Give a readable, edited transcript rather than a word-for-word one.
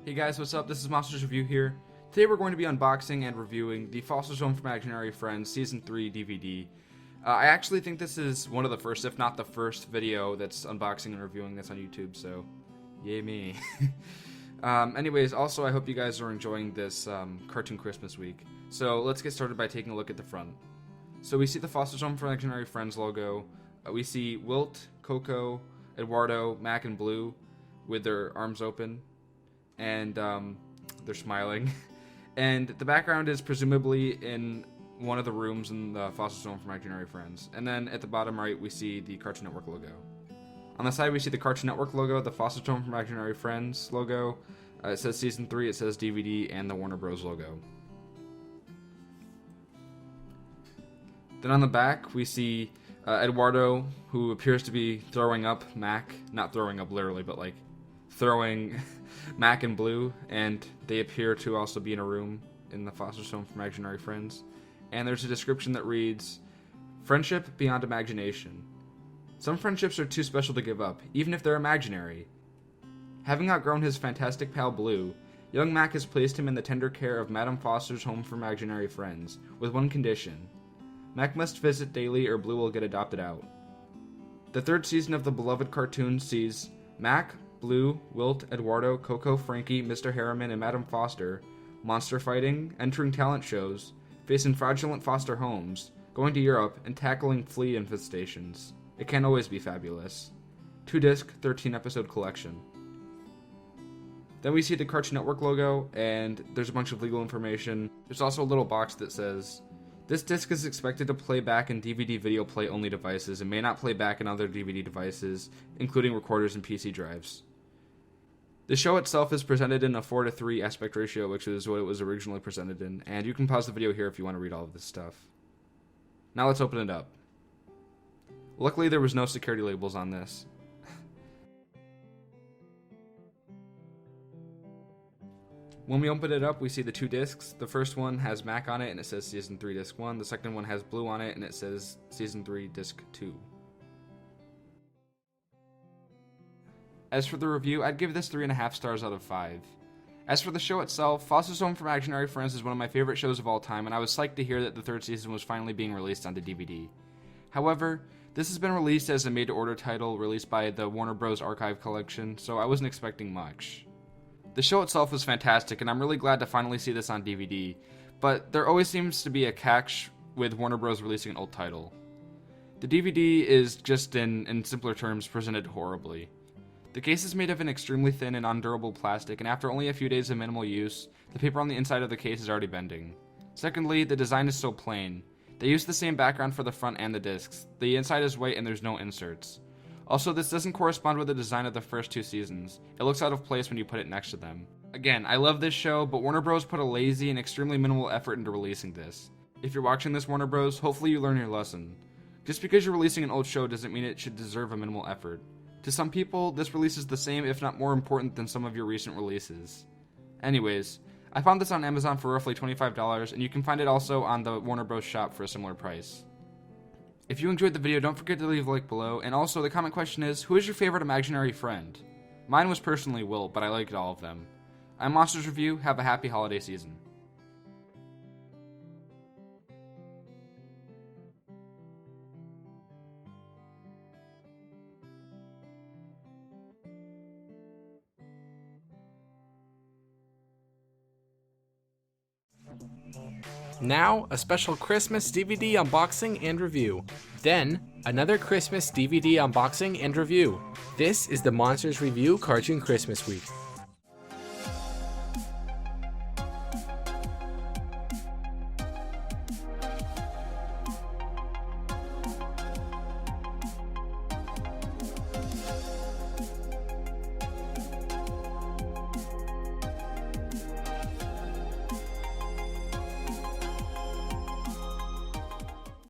Hey guys, what's up? This is Monsters Review here. Today we're going to be unboxing and reviewing the Foster's Home for Imaginary Friends Season 3 DVD. I actually think this is one of the first, if not the first, video that's unboxing and reviewing this on YouTube, so yay me. Anyways, also I hope you guys are enjoying this Cartoon Christmas week. So let's get started by taking a look at the front. So we see the Foster's Home for Imaginary Friends logo. We see Wilt, Coco, Eduardo, Mac, and Blue with their arms open. And they're smiling. And the background is presumably in one of the rooms in the Foster's Home for Imaginary Friends. And then at the bottom right, we see the Cartoon Network logo. On the side, we see the Cartoon Network logo, the Foster's Home for Imaginary Friends logo. It says Season 3, it says DVD, and the Warner Bros. Logo. Then on the back, we see Eduardo, who appears to be throwing up Mac. Not throwing up literally, but like throwing Mac and Blue, and they appear to also be in a room in the Foster's Home for Imaginary Friends. And there's a description that reads, "Friendship beyond imagination. Some friendships are too special to give up, even if they're imaginary. Having outgrown his fantastic pal Blue, young Mac has placed him in the tender care of Madame Foster's Home for Imaginary Friends, with one condition. Mac must visit daily or Blue will get adopted out. The third season of the beloved cartoon sees Mac, Blue, Wilt, Eduardo, Coco, Frankie, Mr. Harriman, and Madame Foster monster fighting, entering talent shows, facing fraudulent foster homes, going to Europe, and tackling flea infestations. It can't always be fabulous. 2-disc, 13-episode collection." Then we see the Cartoon Network logo, and there's a bunch of legal information. There's also a little box that says, "This disc is expected to play back in DVD video play only devices and may not play back in other DVD devices, including recorders and PC drives." The show itself is presented in a 4:3 aspect ratio, which is what it was originally presented in, and you can pause the video here if you want to read all of this stuff. Now let's open it up. Luckily there was no security labels on this. When we open it up, we see the two discs. The first one has Mac on it and it says Season 3 Disc 1. The second one has Blue on it and it says Season 3 Disc 2. As for the review, I'd give this 3.5 stars out of 5. As for the show itself, Foster's Home for Imaginary Friends is one of my favorite shows of all time, and I was psyched to hear that the third season was finally being released onto DVD. However, this has been released as a made-to-order title released by the Warner Bros. Archive Collection, so I wasn't expecting much. The show itself was fantastic, and I'm really glad to finally see this on DVD, but there always seems to be a catch with Warner Bros. Releasing an old title. The DVD is just, in simpler terms, presented horribly. The case is made of an extremely thin and undurable plastic, and after only a few days of minimal use, the paper on the inside of the case is already bending. Secondly, the design is so plain. They use the same background for the front and the discs. The inside is white and there's no inserts. Also, this doesn't correspond with the design of the first two seasons. It looks out of place when you put it next to them. Again, I love this show, but Warner Bros. Put a lazy and extremely minimal effort into releasing this. If you're watching this, Warner Bros., hopefully you learn your lesson. Just because you're releasing an old show doesn't mean it should deserve a minimal effort. To some people, this release is the same, if not more important than some of your recent releases. Anyways, I found this on Amazon for roughly $25, and you can find it also on the Warner Bros. Shop for a similar price. If you enjoyed the video, don't forget to leave a like below, and also the comment question is, who is your favorite imaginary friend? Mine was personally Wilt, but I liked all of them. I'm Monsters Review, have a happy holiday season. Now, a special Christmas DVD unboxing and review. Then, another Christmas DVD unboxing and review. This is the Monsters Review Cartoon Christmas Week.